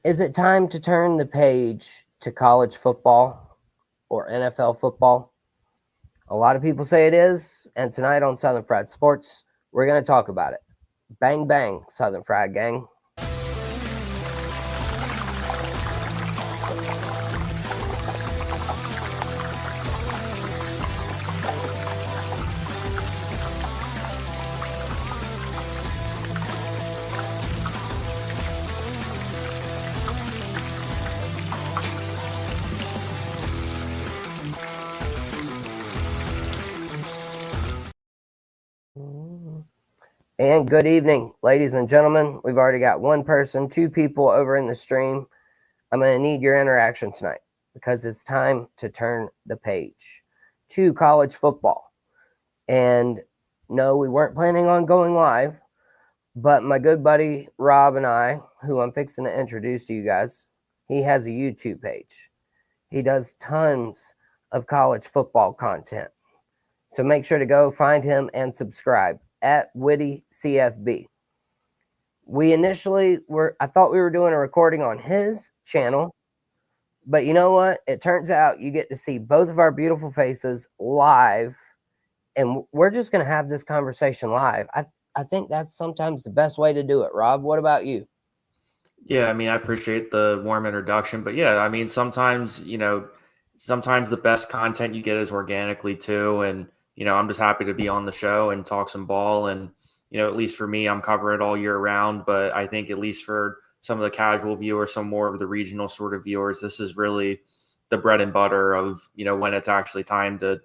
Is it time to turn the page to college football or NFL football? A lot of people say it is, and tonight on Southern Fried Sports, we're going to talk about it. Bang, bang, Southern Fried Gang. And good evening, ladies and gentlemen. We've already got one person, two people over in the stream. I'm going to need your interaction tonight because it's time to turn the page to college football. And no, we weren't planning on going live, but my good buddy Rob and I, who I'm fixing to introduce to you guys, he has a YouTube page. He does tons of college football content. So make sure to go find him and subscribe at Witty CFB. We initially I thought we were doing a recording on his channel, but you know what? It turns out you get to see both of our beautiful faces live, and we're just going to have this conversation live. I think that's sometimes the best way to do it. Rob, what about you? Yeah, I mean, I appreciate the warm introduction, but yeah, I mean, sometimes the best content you get is organically too, and I'm just happy to be on the show and talk some ball, and at least for me, I'm covering it all year round, but I think at least for some of the casual viewers, some more of the regional sort of viewers, this is really the bread and butter of when it's actually time to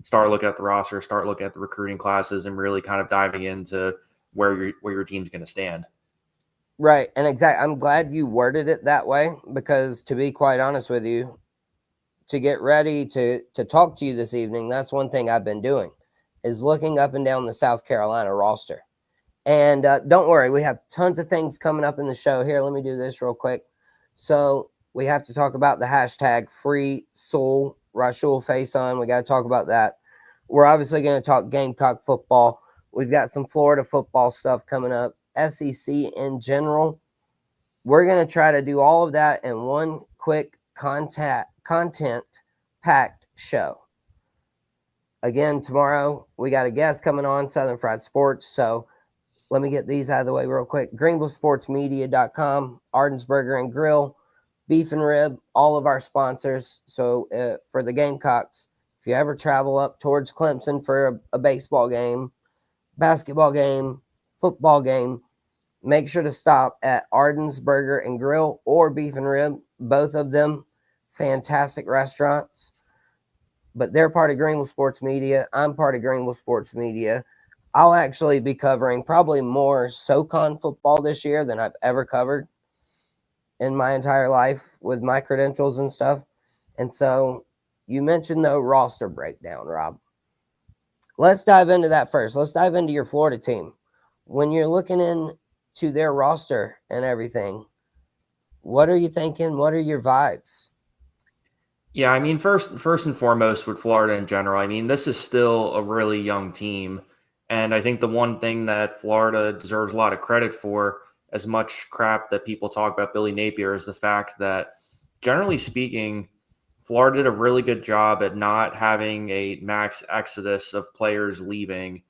start looking at the roster, start looking at the recruiting classes, and really kind of diving into where your team's going to stand. Right, and I'm glad you worded it that way because, to be quite honest with you, to get ready to talk to you this evening, that's one thing I've been doing, is looking up and down the South Carolina roster. And don't worry, we have tons of things coming up in the show. Here, let me do this real quick. So we have to talk about the hashtag Free Soul Rashul Faison. We got to talk about that. We're obviously going to talk Gamecock football. We've got some Florida football stuff coming up, SEC in general. We're going to try to do all of that in one quick content-packed show. Again, tomorrow we got a guest coming on, Southern Fried Sports. So let me get these out of the way real quick. GreenvilleSportsMedia.com, Arden's Burger and Grill, Beef and Rib, all of our sponsors. So for the Gamecocks, if you ever travel up towards Clemson for a baseball game, basketball game, football game, make sure to stop at Arden's Burger and Grill or Beef and Rib. Both of them fantastic restaurants. But they're part of Greenville Sports Media. I'm part of Greenville Sports Media. I'll actually be covering probably more SoCon football this year than I've ever covered in my entire life with my credentials and stuff. And so you mentioned the roster breakdown, Rob. Let's dive into that first. Let's dive into your Florida team. When you're looking into their roster and everything, what are you thinking? What are your vibes? Yeah, I mean, first and foremost with Florida in general, I mean, this is still a really young team. And I think the one thing that Florida deserves a lot of credit for, as much crap that people talk about Billy Napier, is the fact that, generally speaking, Florida did a really good job at not having a max exodus of players leaving.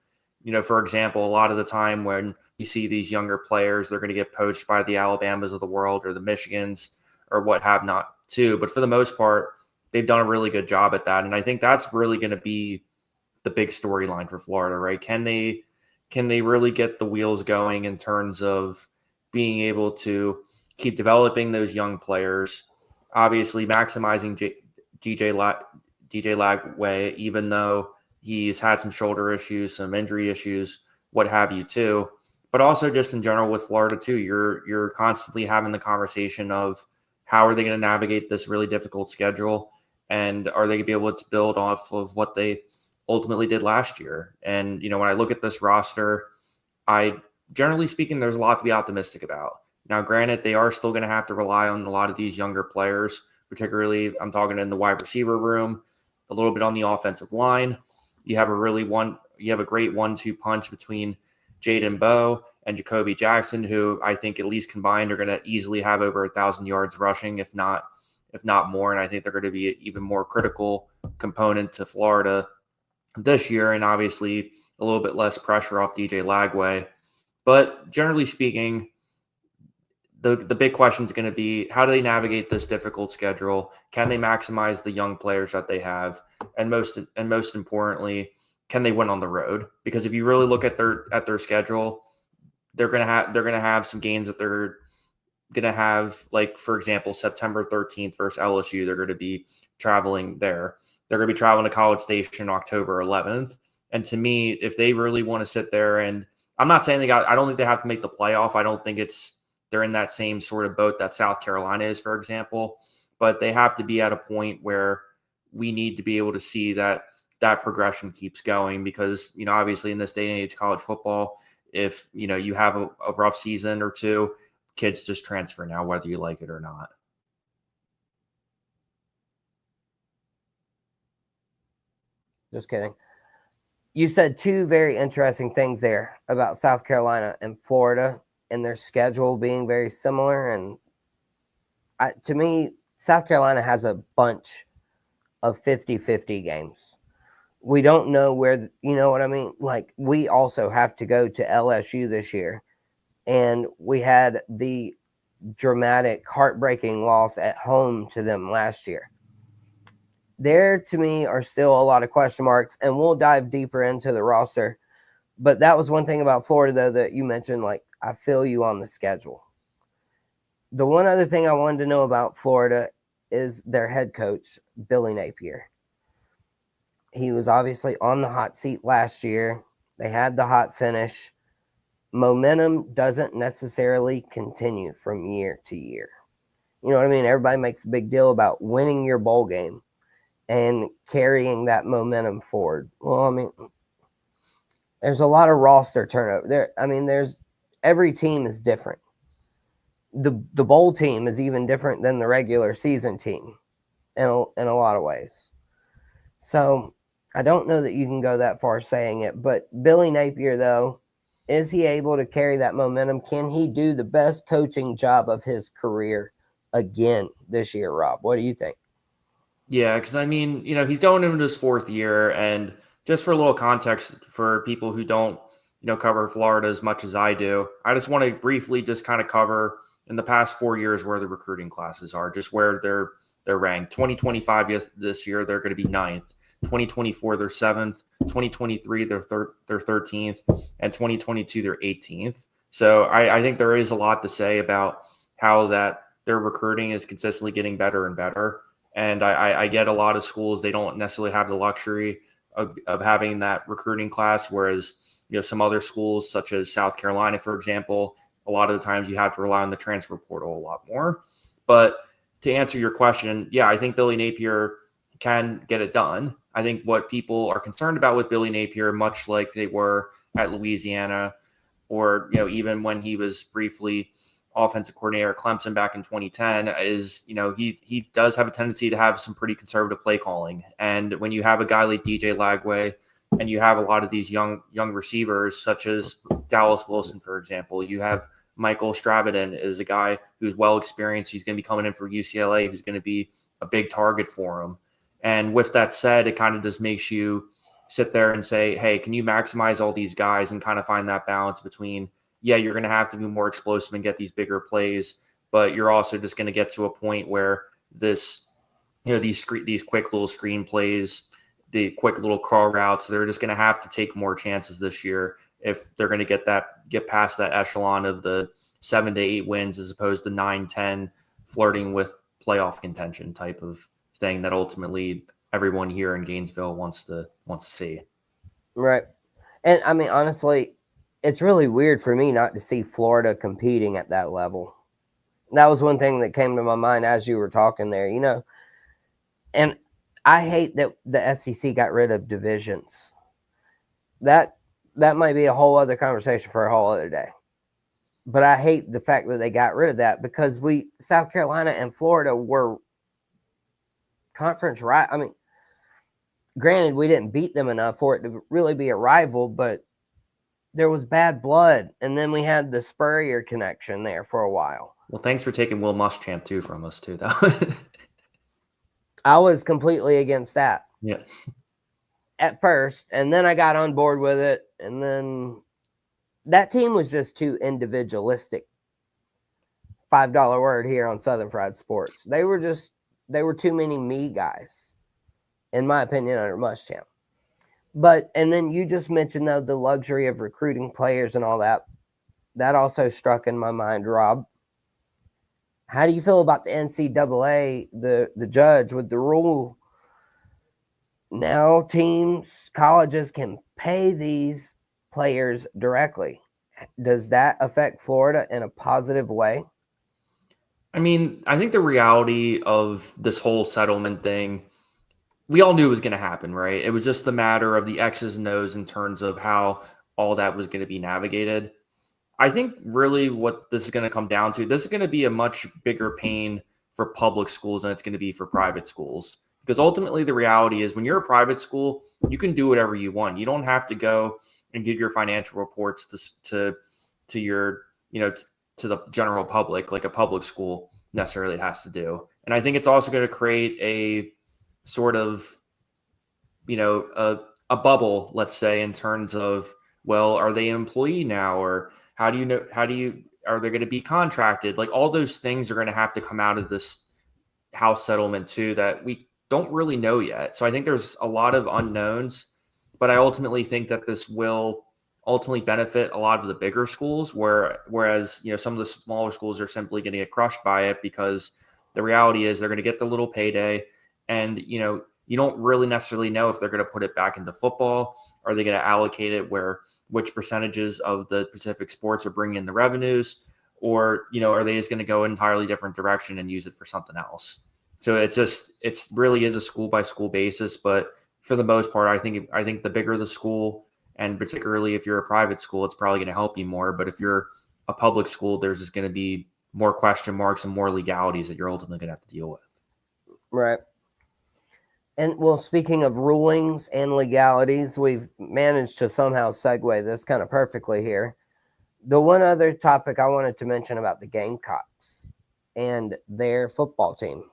For example, a lot of the time when you see these younger players, they're going to get poached by the Alabamas of the world or the Michigans or what have not too. But for the most part, they've done a really good job at that. And I think that's really going to be the big storyline for Florida, right? Can they really get the wheels going in terms of being able to keep developing those young players, obviously maximizing DJ Lagway, even though he's had some shoulder issues, some injury issues, what have you too. But also just in general with Florida too, you're constantly having the conversation of how are they going to navigate this really difficult schedule? And are they going to be able to build off of what they ultimately did last year? And, when I look at this roster, generally speaking, there's a lot to be optimistic about. Now, granted, they are still going to have to rely on a lot of these younger players, particularly I'm talking in the wide receiver room, a little bit on the offensive line. You have a great 1-2 punch between Jaden Bowe and Jacoby Jackson, who I think at least combined are going to easily have over 1,000 yards rushing, if not more. And I think they're going to be an even more critical component to Florida this year, and obviously a little bit less pressure off DJ Lagway. But generally speaking, the big question is going to be, how do they navigate this difficult schedule? Can they maximize the young players that they have? And most importantly, can they win on the road? Because if you really look at their schedule, they're going to have some games that they're going to have, like, for example, September 13th versus LSU. They're going to be traveling there. They're going to be traveling to College Station October 11th. And to me, if they really want to sit there, and I'm not saying I don't think they have to make the playoff. I don't think they're in that same sort of boat that South Carolina is, for example, but they have to be at a point where we need to be able to see that progression keeps going, because, obviously in this day and age, college football, if, you have a rough season or two, kids just transfer now, whether you like it or not. Just kidding. You said two very interesting things there about South Carolina and Florida and their schedule being very similar. And to me, South Carolina has a bunch of 50-50 games. We don't know where, you know what I mean? Like, we also have to go to LSU this year. And we had the dramatic, heartbreaking loss at home to them last year. There, to me, are still a lot of question marks, and we'll dive deeper into the roster. But that was one thing about Florida, though, that you mentioned, like, I feel you on the schedule. The one other thing I wanted to know about Florida is their head coach, Billy Napier. He was obviously on the hot seat last year. They had the hot finish. Momentum doesn't necessarily continue from year to year. You know what I mean? Everybody makes a big deal about winning your bowl game and carrying that momentum forward. Well, I mean, there's a lot of roster turnover there. I mean, every team is different. The bowl team is even different than the regular season team in a lot of ways. So I don't know that you can go that far saying it, but Billy Napier, though, is he able to carry that momentum? Can he do the best coaching job of his career again this year, Rob? What do you think? Yeah, because I mean, he's going into his fourth year, and just for a little context for people who don't, cover Florida as much as I do, I just want to briefly just kind of cover in the past 4 years where the recruiting classes are, just where they're ranked. 2025 this year, they're going to be 9th. 2024, they're 7th. 2023, they're 13th, and 2022, they're 18th. So I think there is a lot to say about how that their recruiting is consistently getting better and better. And I get a lot of schools, they don't necessarily have the luxury of having that recruiting class, whereas, some other schools such as South Carolina, for example, a lot of the times you have to rely on the transfer portal a lot more. But to answer your question, yeah, I think Billy Napier can get it done. I think what people are concerned about with Billy Napier, much like they were at Louisiana, or, even when he was briefly offensive coordinator at Clemson back in 2010, is, he does have a tendency to have some pretty conservative play calling. And when you have a guy like DJ Lagway, and you have a lot of these young receivers, such as Dallas Wilson, for example, you have Michael Stravadin is a guy who's well experienced. He's going to be coming in for UCLA, who's going to be a big target for him. And with that said, it kind of just makes you sit there and say, hey, can you maximize all these guys and kind of find that balance between, yeah, you're going to have to be more explosive and get these bigger plays, but you're also just going to get to a point where these quick little screen plays, the quick little crawl routes, they're just going to have to take more chances this year if they're going to get past that echelon of the 7 to 8 wins as opposed to 9-10 flirting with playoff contention type of thing that ultimately everyone here in Gainesville wants to see. Right. And I mean, honestly, it's really weird for me not to see Florida competing at that level. That was one thing that came to my mind as you were talking there, and I hate that the SEC got rid of divisions. That might be a whole other conversation for a whole other day. But I hate the fact that they got rid of that, because South Carolina and Florida were conference right. I mean, granted, we didn't beat them enough for it to really be a rival, but there was bad blood, and then we had the Spurrier connection there for a while. Well, thanks for taking Will Muschamp too from us too, though. I was completely against that Yeah. at first, and then I got on board with it, and then that team was just too individualistic. $5 word here on Southern Fried Sports. They were too many me guys, in my opinion, under Muschamp. But and then you just mentioned though the luxury of recruiting players and all that. That also struck in my mind, Rob. How do you feel about the NCAA, the judge with the rule? Now teams, colleges can pay these players directly. Does that affect Florida in a positive way? I mean, I think the reality of this whole settlement thing, we all knew it was going to happen, right? It was just a matter of the X's and O's in terms of how all that was going to be navigated. I think really what this is going to come down to, this is going to be a much bigger pain for public schools than it's going to be for private schools. Because ultimately the reality is when you're a private school, you can do whatever you want. You don't have to go and give your financial reports to your, to the general public like a public school necessarily has to do. And I think it's also going to create a sort of, a bubble, let's say, in terms of, well, are they an employee now? Or are they going to be contracted? Like all those things are going to have to come out of this house settlement too, that we don't really know yet. So I think there's a lot of unknowns, but I ultimately think that this will ultimately benefit a lot of the bigger schools, whereas some of the smaller schools are simply going to get crushed by it, because the reality is they're going to get the little payday, and you don't really necessarily know if they're going to put it back into football. Are they going to allocate it which percentages of the Pacific sports are bringing in the revenues, or are they just going to go an entirely different direction and use it for something else? So it's really is a school by school basis, but for the most part, I think the bigger the school, and particularly if you're a private school, it's probably going to help you more. But if you're a public school, there's just going to be more question marks and more legalities that you're ultimately going to have to deal with. Right. And well, speaking of rulings and legalities, we've managed to somehow segue this kind of perfectly here. The one other topic I wanted to mention about the Gamecocks and their football team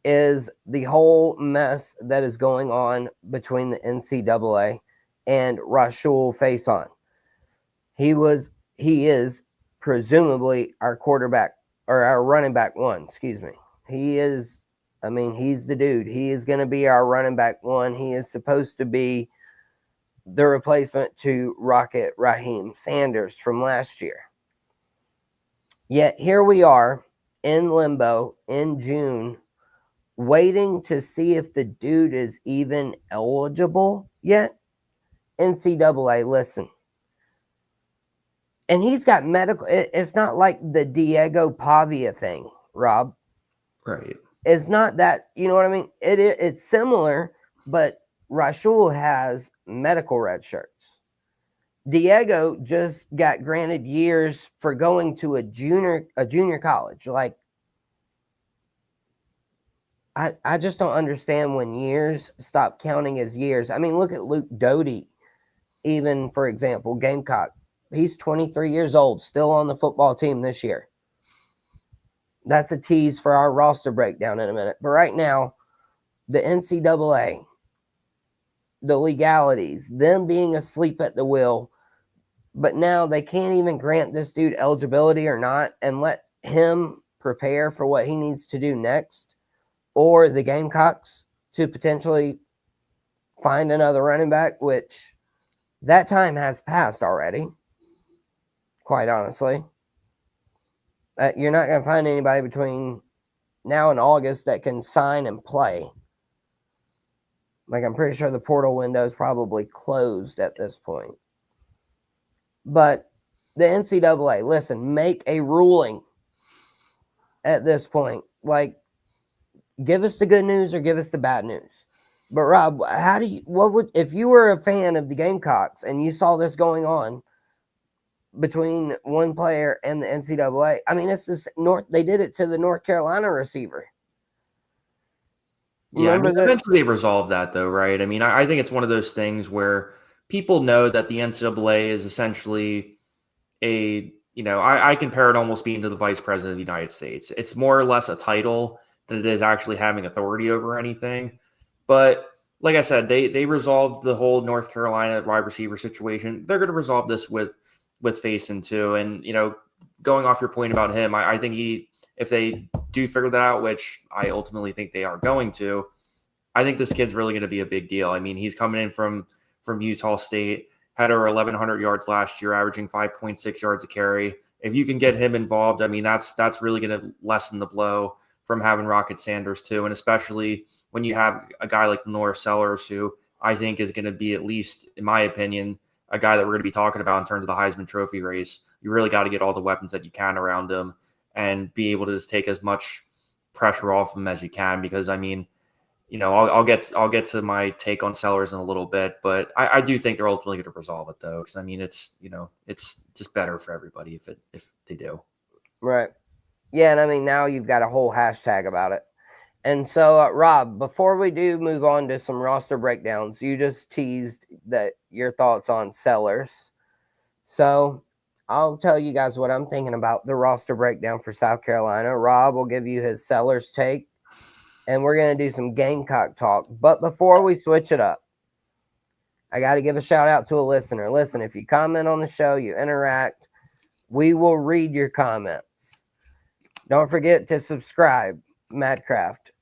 is the whole mess that is going on between the NCAA and Rashul Faison. He is presumably our quarterback, or our running back one, excuse me. He's the dude. He is going to be our running back one. He is supposed to be the replacement to Rocket Raheem Sanders from last year. Yet here we are in limbo in June, waiting to see if the dude is even eligible yet. NCAA, listen. And he's got medical. It's not like the Diego Pavia thing, Rob. Right. It's not that, you know what I mean? It's similar, but Rashul has medical red shirts. Diego just got granted years for going to a junior college. Like, I just don't understand when years stop counting as years. I mean, look at Luke Doty, even, for example, Gamecock. He's 23 years old, still on the football team this year. That's a tease for our roster breakdown in a minute. But right now, the NCAA, the legalities, them being asleep at the wheel, but now they can't even grant this dude eligibility or not and let him prepare for what he needs to do next, or the Gamecocks to potentially find another running back, which that time has passed already, quite honestly. You're not going to find anybody between now and August that can sign and play. Like, I'm pretty sure the portal window is probably closed at this point. But the NCAA, listen, make a ruling at this point. Like, give us the good news or give us the bad news. But Rob, if you were a fan of the Gamecocks and you saw this going on between one player and the NCAA, I mean, it's this they did it to the North Carolina receiver. Yeah, eventually they resolve that though, right? I mean, I think it's one of those things where people know that the NCAA is essentially I compare it almost being to the vice president of the United States. It's more or less a title than it is actually having authority over anything. But like I said, they resolved the whole North Carolina wide receiver situation. They're going to resolve this with Faison too. And going off your point about him, I think if they do figure that out, which I ultimately think they are going to, I think this kid's really going to be a big deal. I mean, he's coming in from Utah State, had over 1,100 yards last year, averaging 5.6 yards a carry. If you can get him involved, I mean, that's really going to lessen the blow from having Rocket Sanders too, and especially when you have a guy like Lenore Sellers, who I think is going to be, at least in my opinion, a guy that we're going to be talking about in terms of the Heisman Trophy race. You really got to get all the weapons that you can around him and be able to just take as much pressure off him as you can, because I mean, I'll get to my take on Sellers in a little bit, but I do think they're ultimately going to resolve it though, because I mean it's just better for everybody if they do. Right. Yeah, and I mean now you've got a whole hashtag about it. And so, Rob, before we do move on to some roster breakdowns, you just teased that your thoughts on Sellers. So I'll tell you guys what I'm thinking about the roster breakdown for South Carolina. Rob will give you his Sellers take, and we're going to do some Gamecock talk. But before we switch it up, I got to give a shout out to a listener. Listen, if you comment on the show, you interact, we will read your comments. Don't forget to subscribe, Madcraft,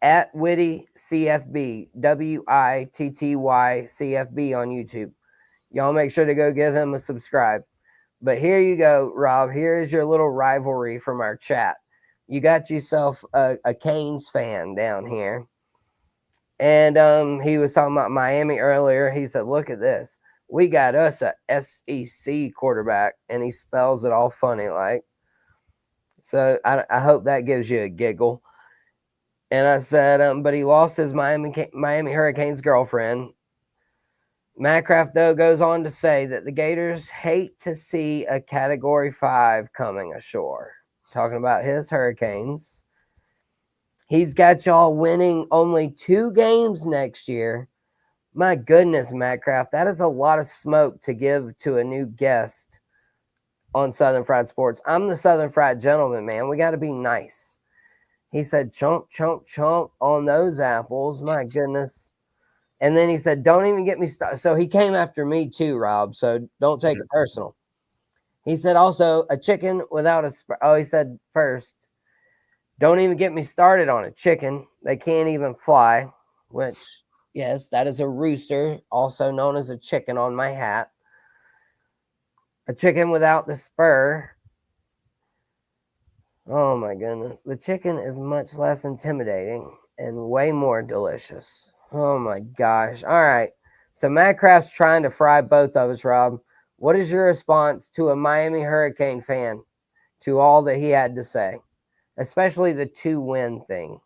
at Witty CFB, WITTY CFB on YouTube. Y'all make sure to go give him a subscribe. But here you go, Rob. Here is your little rivalry from our chat. You got yourself a Canes fan down here. And he was talking about Miami earlier. He said, look at this. We got us a SEC quarterback. And he spells it all funny like. So I hope that gives you a giggle. And I said, but he lost his Miami Hurricanes girlfriend. Madcraft, though, goes on to say that the Gators hate to see a Category 5 coming ashore. Talking about his Hurricanes. He's got y'all winning only 2 games next year. My goodness, Madcraft, that is a lot of smoke to give to a new guest on Southern Fried Sports. I'm the Southern Fried gentleman, man. We got to be nice. He said, chomp, chomp, chomp on those apples. My goodness. And then he said, don't even get me started. So he came after me too, Rob. So don't take it personal. He said also, a chicken without a he said first, don't even get me started on a chicken. They can't even fly, which, yes, that is a rooster, also known as a chicken on my hat. A chicken without the spur. Oh my goodness. The chicken is much less intimidating and way more delicious. Oh my gosh. All right. So Madcraft's trying to fry both of us, Rob. What is your response to a Miami Hurricane fan to all that he had to say, especially the 2-win thing?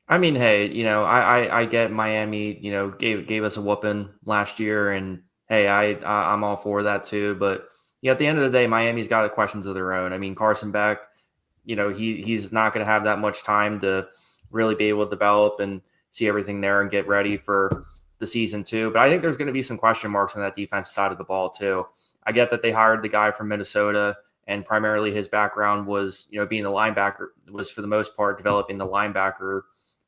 I mean, hey, I get Miami, gave us a whooping last year, and hey, I'm all for that too. But at the end of the day, Miami's got questions of their own. I mean, Carson Beck, he's not going to have that much time to really be able to develop and see everything there and get ready for the season too. But I think there's going to be some question marks on that defensive side of the ball too. I get that they hired the guy from Minnesota, and primarily his background was, being a linebacker, was for the most part developing the linebacker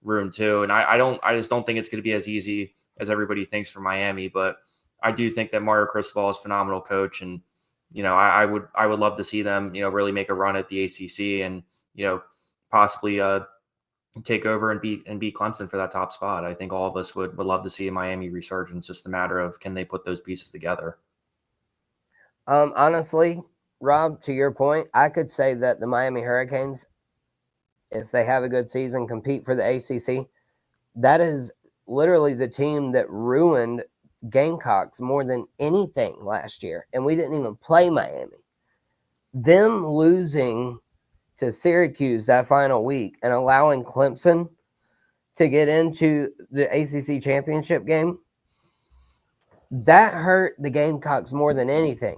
room too. And I just don't think it's going to be as easy as everybody thinks for Miami. But I do think that Mario Cristobal is a phenomenal coach, and I would love to see them really make a run at the ACC and possibly take over and beat Clemson for that top spot. I think all of us would love to see a Miami resurgence. Just a matter of, can they put those pieces together? Honestly, Rob, to your point, I could say that the Miami Hurricanes, if they have a good season, compete for the ACC. That is literally the team that ruined Gamecocks more than anything last year, and we didn't even play Miami. Them losing to Syracuse that final week and allowing Clemson to get into the ACC championship game, that hurt the Gamecocks more than anything.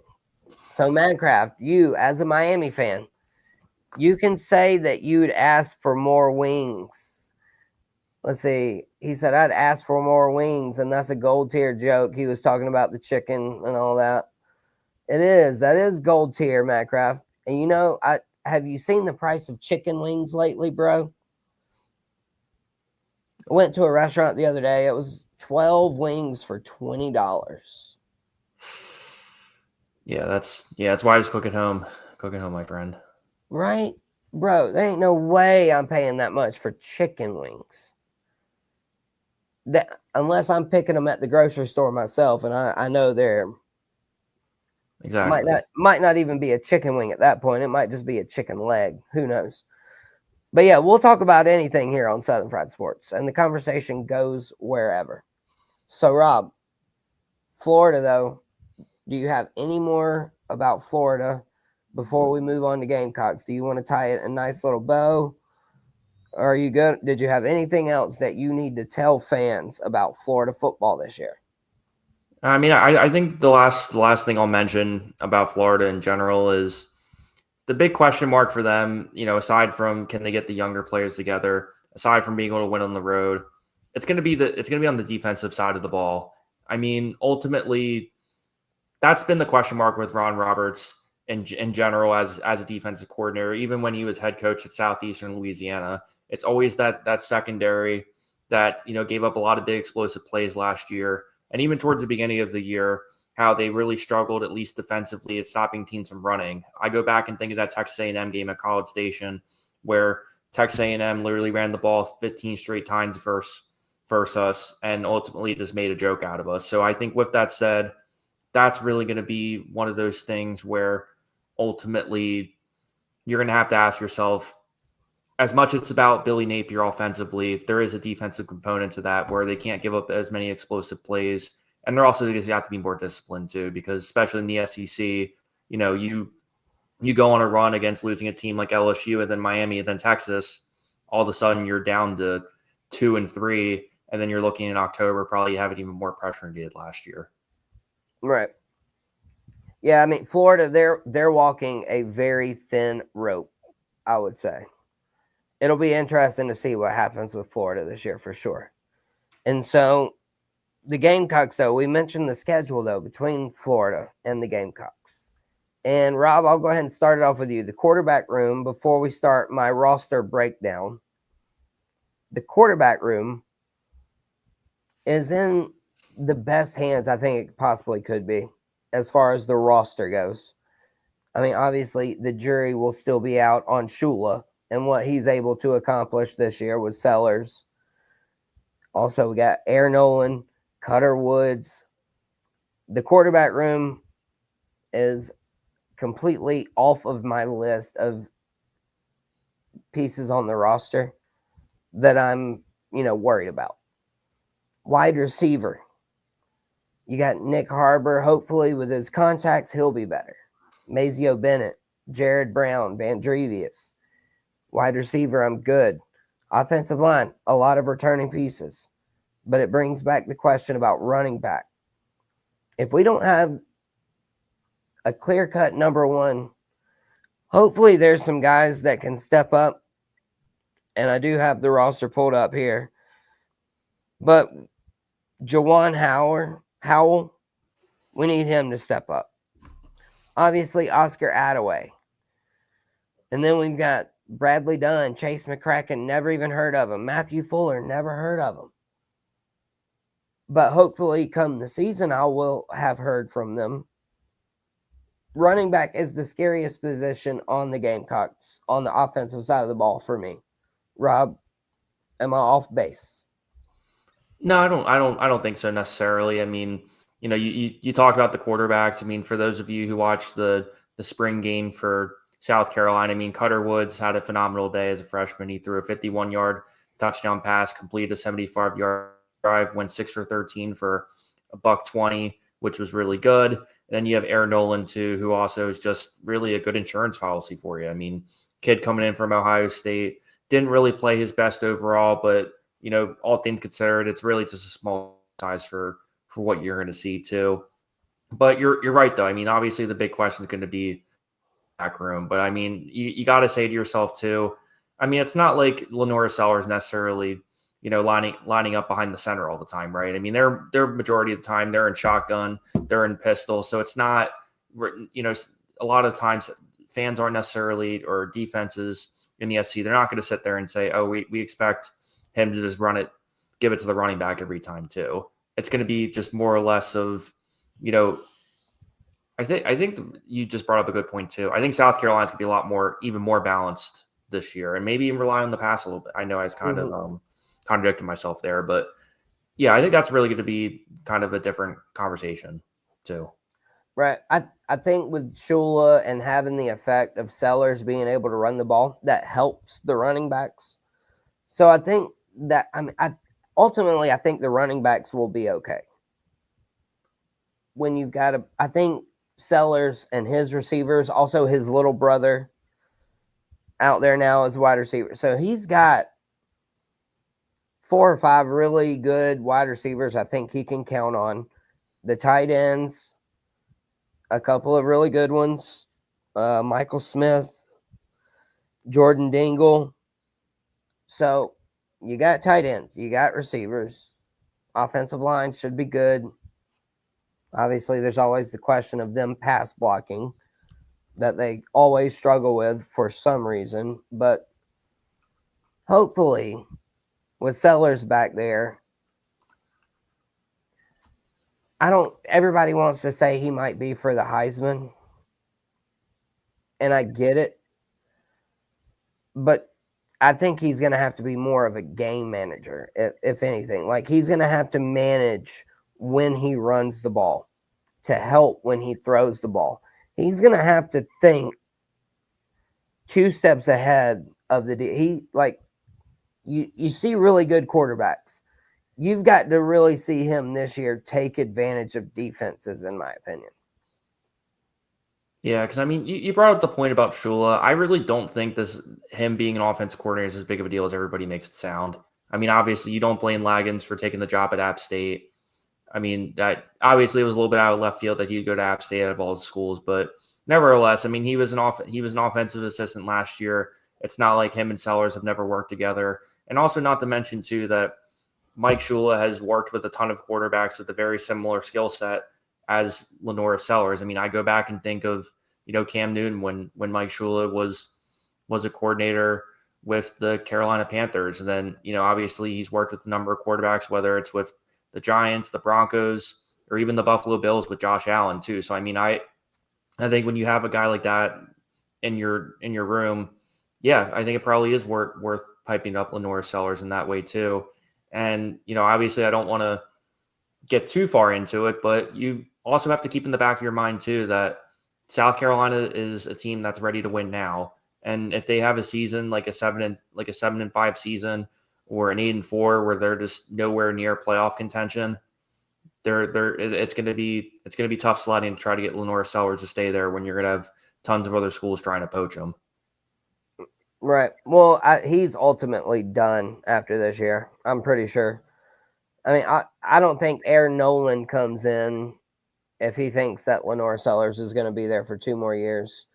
So, Madcraft, you as a Miami fan, you can say that you'd ask for more wings let's see. He said, I'd ask for more wings, and that's a gold tier joke. He was talking about the chicken and all that. It is. That is gold tier, Matt Craft. And you know, have you seen the price of chicken wings lately, bro? I went to a restaurant the other day. It was 12 wings for $20. Yeah, that's why I just cook at home. Cook at home, my friend. Right? Bro, there ain't no way I'm paying that much for chicken wings. Unless I'm picking them at the grocery store myself, and I know they're Exactly. might not even be a chicken wing at that point. It might just be a chicken leg. Who knows? But yeah, we'll talk about anything here on Southern Fried Sports, and the conversation goes wherever. So, Rob, Florida, though, do you have any more about Florida before we move on to Gamecocks? Do you want to tie it a nice little bow? Or are you good? Did you have anything else that you need to tell fans about Florida football this year? I mean, I think the last thing I'll mention about Florida in general is the big question mark for them, aside from can they get the younger players together, aside from being able to win on the road, it's going to be on the defensive side of the ball. I mean, ultimately, that's been the question mark with Ron Roberts in general as a defensive coordinator. Even when he was head coach at Southeastern Louisiana, it's always that secondary that gave up a lot of big explosive plays last year, and even towards the beginning of the year, how they really struggled, at least defensively, at stopping teams from running. I go back and think of that Texas A&M game at College Station, where Texas A&M literally ran the ball 15 straight times versus us, and ultimately just made a joke out of us. So I think with that said, that's really going to be one of those things where ultimately you're going to have to ask yourself, as much as it's about Billy Napier offensively, there is a defensive component to that where they can't give up as many explosive plays. And they're also going to have to be more disciplined too, because especially in the SEC, you go on a run against losing a team like LSU and then Miami and then Texas, all of a sudden you're down to 2-3, and then you're looking in October, probably having even more pressure than you did last year. Right. Yeah, I mean, Florida, they're walking a very thin rope, I would say. It'll be interesting to see what happens with Florida this year for sure. And so the Gamecocks, though, we mentioned the schedule, though, between Florida and the Gamecocks. And Rob, I'll go ahead and start it off with you. The quarterback room, before we start my roster breakdown, the quarterback room is in the best hands I think it possibly could be as far as the roster goes. I mean, obviously, the jury will still be out on Shula and what he's able to accomplish this year with Sellers. Also, we got Air Nolan, Cutter Woods. The quarterback room is completely off of my list of pieces on the roster that I'm, worried about. Wide receiver. You got Nick Harbor. Hopefully, with his contacts, he'll be better. Mazio Bennett, Jared Brown, Vandrevius. Wide receiver, I'm good. Offensive line, a lot of returning pieces. But it brings back the question about running back. If we don't have a clear-cut number one, hopefully there's some guys that can step up. And I do have the roster pulled up here. But Jawan Howell, we need him to step up. Obviously, Oscar Attaway. And then we've got Bradley Dunn, Chase McCracken, never even heard of him. Matthew Fuller, never heard of him. But hopefully, come the season, I will have heard from them. Running back is the scariest position on the Gamecocks on the offensive side of the ball for me. Rob, am I off base? No, I don't think so necessarily. I mean, you talked about the quarterbacks. I mean, for those of you who watched the spring game for South Carolina, I mean, Cutter Woods had a phenomenal day as a freshman. He threw a 51-yard touchdown pass, completed a 75-yard drive, went 6 for 13 for $120, which was really good. And then you have Air Nolan too, who also is just really a good insurance policy for you. I mean, kid coming in from Ohio State, didn't really play his best overall, but all things considered, it's really just a small size for what you're going to see too. But you're right though. I mean, obviously the big question is going to be back room, but I mean, you got to say to yourself too. I mean, it's not like Lenora Sellers necessarily, lining up behind the center all the time, right? I mean, they're majority of the time they're in shotgun, they're in pistol, so it's not, a lot of times fans aren't necessarily, or defenses in the SC, they're not going to sit there and say, oh, we expect him to just give it to the running back every time too. It's going to be just more or less of, I think you just brought up a good point too. I think South Carolina's going to be even more balanced this year, and maybe even rely on the pass a little bit. I know I was kind of contradicting myself there, but yeah, I think that's really going to be kind of a different conversation too. Right. I think with Shula and having the effect of Sellers being able to run the ball, that helps the running backs. So I think that, ultimately, I think the running backs will be okay. When you've got I think Sellers and his receivers, also his little brother out there now as wide receiver. So he's got 4 or 5 really good wide receivers I think he can count on. The tight ends, a couple of really good ones. Michael Smith, Jordan Dingle. So you got tight ends, you got receivers. Offensive line should be good. Obviously, there's always the question of them pass blocking that they always struggle with for some reason. But hopefully, with Sellers back there, everybody wants to say he might be for the Heisman. And I get it. But I think he's going to have to be more of a game manager, if anything. Like, he's going to have to manage when he runs the ball to help when he throws the ball. He's going to have to think 2 steps ahead of you see really good quarterbacks. You've got to really see him this year take advantage of defenses, in my opinion. Yeah, because I mean, you brought up the point about Shula. I really don't think him being an offensive coordinator is as big of a deal as everybody makes it sound. I mean, obviously, you don't blame Laggins for taking the job at App State. I mean, that obviously it was a little bit out of left field that he'd go to App State out of all the schools, but nevertheless, I mean, he was an offensive assistant last year. It's not like him and Sellers have never worked together, and also not to mention too that Mike Shula has worked with a ton of quarterbacks with a very similar skill set as Lenora Sellers. I mean, I go back and think of, Cam Newton when Mike Shula was a coordinator with the Carolina Panthers. And then, obviously he's worked with a number of quarterbacks, whether it's with the Giants, the Broncos, or even the Buffalo Bills with Josh Allen too. So, I mean, I think when you have a guy like that in your room, yeah, I think it probably is worth piping up Lenora Sellers in that way too. And, obviously I don't want to get too far into it, but you also have to keep in the back of your mind too that South Carolina is a team that's ready to win now. And if they have a season like a 7-5 season or an 8-4 where they're just nowhere near playoff contention, it's going to be tough sledding to try to get Lenora Sellers to stay there when you're going to have tons of other schools trying to poach him. Right. Well, he's ultimately done after this year, I'm pretty sure. I mean, I don't think Aaron Nolan comes in if he thinks that Lenore Sellers is going to be there for 2 more years.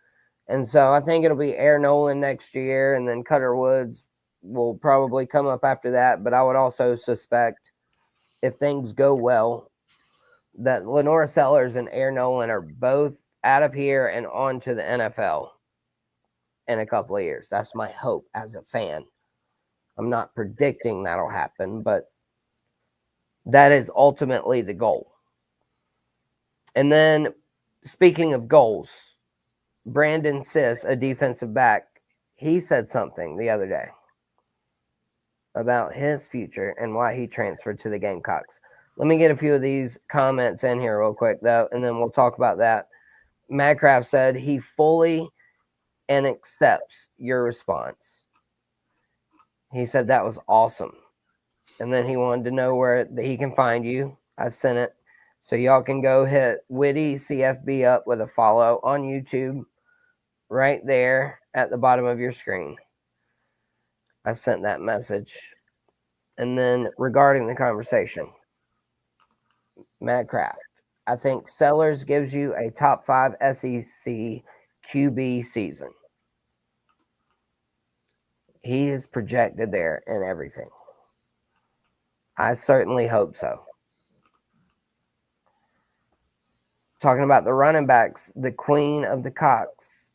And so I think it'll be Aaron Nolan next year, and then Cutter Woods will probably come up after that. But I would also suspect, if things go well, that Lenore Sellers and Aaron Nolan are both out of here and on to the NFL in a couple of years. That's my hope as a fan. I'm not predicting that'll happen, but that is ultimately the goal. And then, speaking of goals, Brandon Siss, a defensive back, he said something the other day about his future and why he transferred to the Gamecocks. Let me get a few of these comments in here real quick, though, and then we'll talk about that. Madcraft said he fully and accepts your response. He said that was awesome. And then he wanted to know where he can find you. I sent it. So y'all can go hit Witty CFB up with a follow on YouTube right there at the bottom of your screen. I sent that message. And then regarding the conversation, Madcraft, I think Sellers gives you a top 5 SEC QB season. He is projected there and everything. I certainly hope so. Talking about the running backs, the queen of the cocks.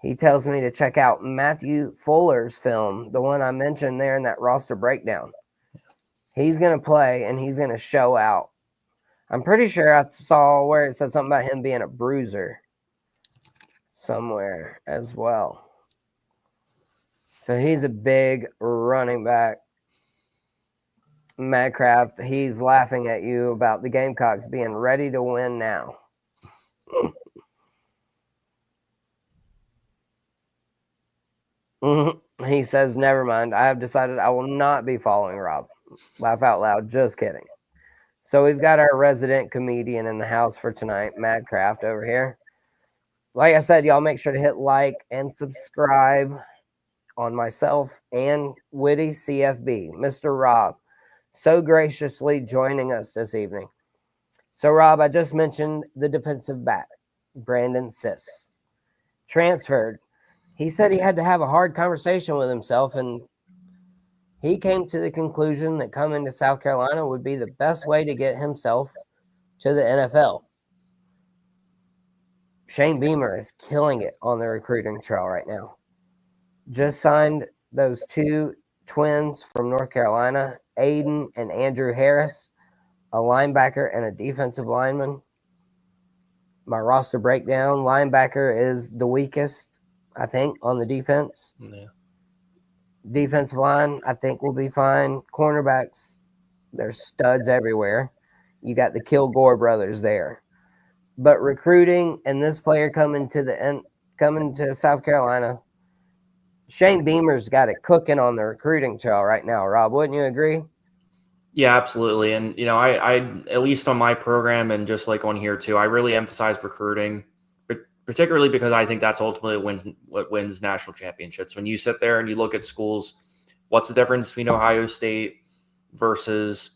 He tells me to check out Matthew Fuller's film, the one I mentioned there in that roster breakdown. He's going to play and he's going to show out. I'm pretty sure I saw where it said something about him being a bruiser somewhere as well. So he's a big running back. Madcraft, he's laughing at you about the Gamecocks being ready to win now. He says, never mind. I have decided I will not be following Rob. Laugh out loud. Just kidding. So we've got our resident comedian in the house for tonight, Madcraft over here. Like I said, y'all make sure to hit like and subscribe on myself and Witty CFB, Mr. Rob, so graciously joining us this evening. So, Rob, I just mentioned the defensive back, Brandon Siss, transferred. He said he had to have a hard conversation with himself, and he came to the conclusion that coming to South Carolina would be the best way to get himself to the NFL. Shane Beamer is killing it on the recruiting trail right now. Just signed those two twins from North Carolina, Aiden and Andrew Harris, a linebacker and a defensive lineman. My roster breakdown, linebacker is the weakest, I think, on the defense. Yeah. Defensive line, I think, will be fine. Cornerbacks, there's studs everywhere. You got the Kilgore brothers there. But recruiting and this player coming to South Carolina, Shane Beamer's got it cooking on the recruiting trail right now. Rob, wouldn't you agree? Yeah, absolutely. And, I at least on my program and just like on here too, I really emphasize recruiting, but particularly because I think that's ultimately what wins national championships. When you sit there and you look at schools, what's the difference between Ohio State versus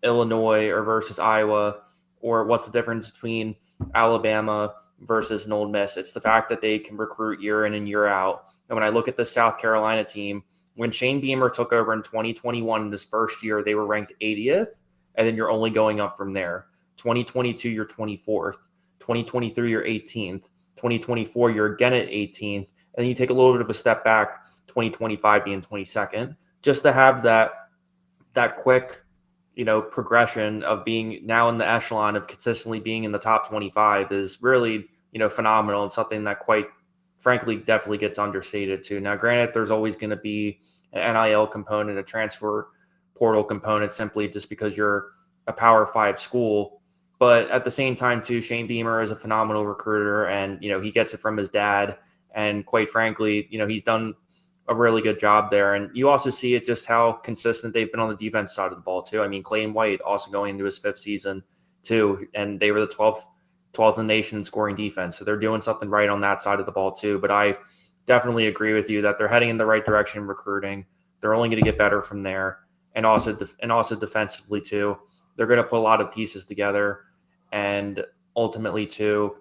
Illinois or versus Iowa, or what's the difference between Alabama versus an Ole Miss? It's the fact that they can recruit year in and year out. And when I look at the South Carolina team, when Shane Beamer took over in 2021, in his first year, they were ranked 80th, and then you're only going up from there. 2022, you're 24th. 2023, you're 18th. 2024, you're again at 18th. And then you take a little bit of a step back, 2025 being 22nd, just to have that quick, progression of being now in the echelon of consistently being in the top 25 is really, phenomenal, and something that quite frankly definitely gets understated too. Now, granted, there's always going to be an NIL component, a transfer portal component, simply just because you're a Power 5 school. But at the same time too, Shane Beamer is a phenomenal recruiter, and, he gets it from his dad. And quite frankly, he's done a really good job there. And you also see it just how consistent they've been on the defense side of the ball too. I mean, Clayton White also going into his 5th season too, and they were the 12th in the nation in scoring defense. So they're doing something right on that side of the ball too. But I definitely agree with you that they're heading in the right direction in recruiting. They're only going to get better from there. And also defensively too. They're going to put a lot of pieces together. And ultimately too,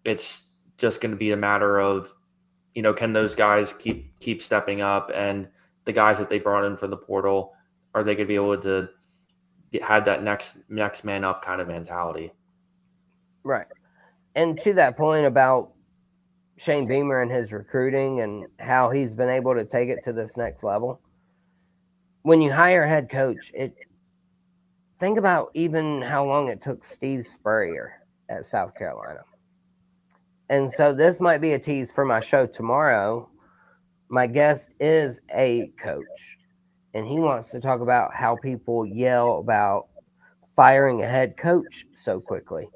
it's just going to be a matter of, can those guys keep stepping up, and the guys that they brought in for the portal, are they going to be able to have that next man up kind of mentality? Right. And to that point about Shane Beamer and his recruiting and how he's been able to take it to this next level, when you hire a head coach, think about even how long it took Steve Spurrier at South Carolina. And so this might be a tease for my show tomorrow. My guest is a coach, and he wants to talk about how people yell about firing a head coach so quickly.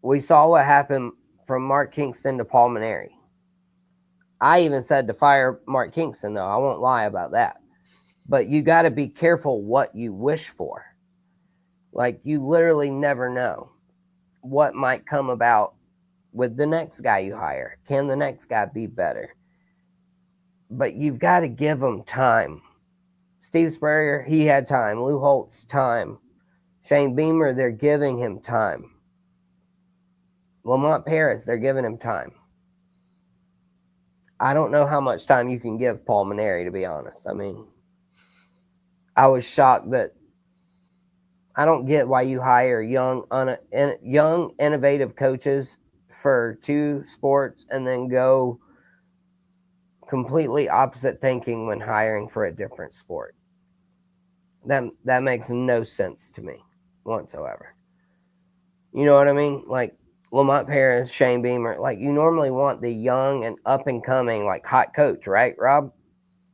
We saw what happened from Mark Kingston to Paul Maneri. I even said to fire Mark Kingston, though. I won't lie about that. But you got to be careful what you wish for. Like, you literally never know what might come about with the next guy you hire. Can the next guy be better? But you've got to give them time. Steve Spurrier, he had time. Lou Holtz, time. Shane Beamer, they're giving him time. Lamont Paris, they're giving him time. I don't know how much time you can give Paul Maneri, to be honest. I mean, I was shocked that I don't get why you hire young innovative coaches for two sports and then go completely opposite thinking when hiring for a different sport. That makes no sense to me whatsoever. You know what I mean? Like Lamont Paris, Shane Beamer, like you normally want the young and up and coming like hot coach, right, Rob?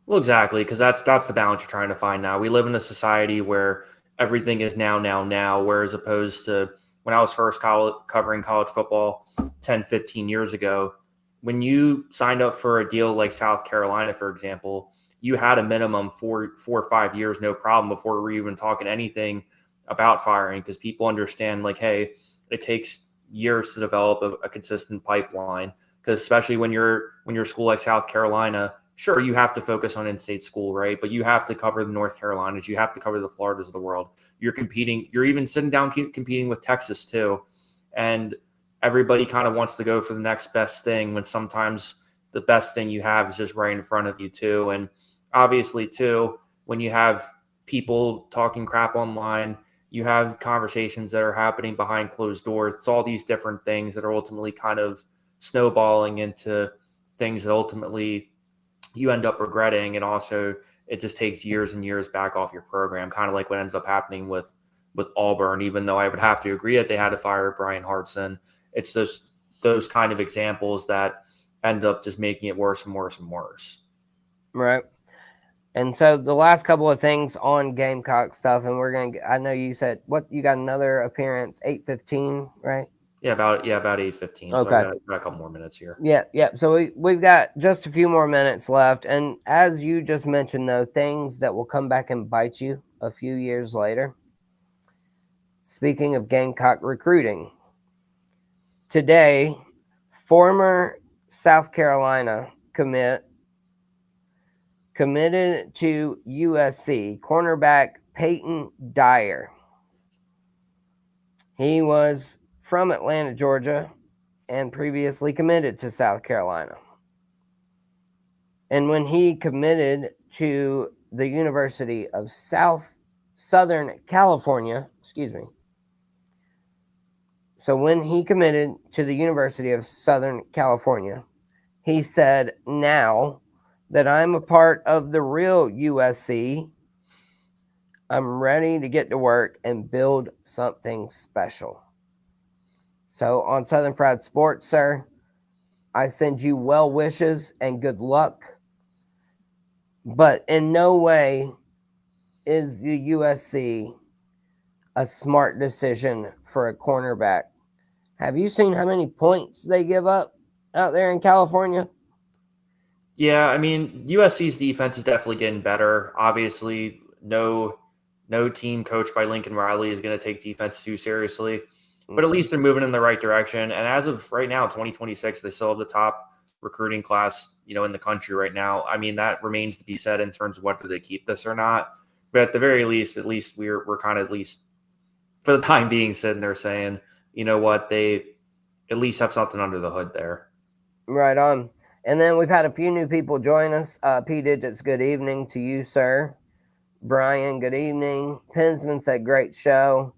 Well, exactly, because that's the balance you're trying to find now. We live in a society where everything is now, now, now, whereas opposed to when I was first covering college football 10, 15 years ago, when you signed up for a deal like South Carolina, for example, you had a minimum 4 or 5 years, no problem, before we're even talking anything about firing, because people understand, like, hey, it takes years to develop a consistent pipeline. Because especially when you're a school like South Carolina, sure, you have to focus on in-state school, right? But you have to cover the North Carolinas. You have to cover the Floridas of the world. You're competing. You're even sitting down competing with Texas too. And everybody kind of wants to go for the next best thing when sometimes the best thing you have is just right in front of you too. And obviously too, when you have people talking crap online, you have conversations that are happening behind closed doors. It's all these different things that are ultimately kind of snowballing into things that ultimately you end up regretting, and also it just takes years and years back off your program, kind of like what ends up happening with Auburn. Even though I would have to agree that they had to fire Brian Hartson, it's just those kind of examples that end up just making it worse and worse and worse. Right. And so the last couple of things on Gamecock stuff, and we're gonna. I know you said what you got another appearance 8:15, right? About 8:15. So I Okay. got a couple more minutes here. Yeah. So we've got just a few more minutes left, and as you just mentioned, though, things that will come back and bite you a few years later. Speaking of Gamecock recruiting, today, former South Carolina committed to USC cornerback Peyton Dyer. He was from Atlanta, Georgia, and previously committed to South Carolina. And when he committed to the University of Southern California, so when he committed to the University of Southern California, he said, "Now that I'm a part of the real USC, I'm ready to get to work and build something special." So on Southern Fried Sports, sir, I send you well wishes and good luck. But in no way is the USC a smart decision for a cornerback. Have you seen how many points they give up out there in California? Yeah, I mean, USC's defense is definitely getting better. Obviously, no team coached by Lincoln Riley is going to take defense too seriously, but at least they're moving in the right direction. And as of right now, 2026, they still have the top recruiting class, in the country right now. I mean, that remains to be said in terms of whether they keep this or not. But at the very least, at least we're kind of, at least for the time being, sitting there saying, you know what, they at least have something under the hood there. Right on. And then we've had a few new people join us. P Digits, good evening to you, sir. Brian, good evening. Pinsman said, great show.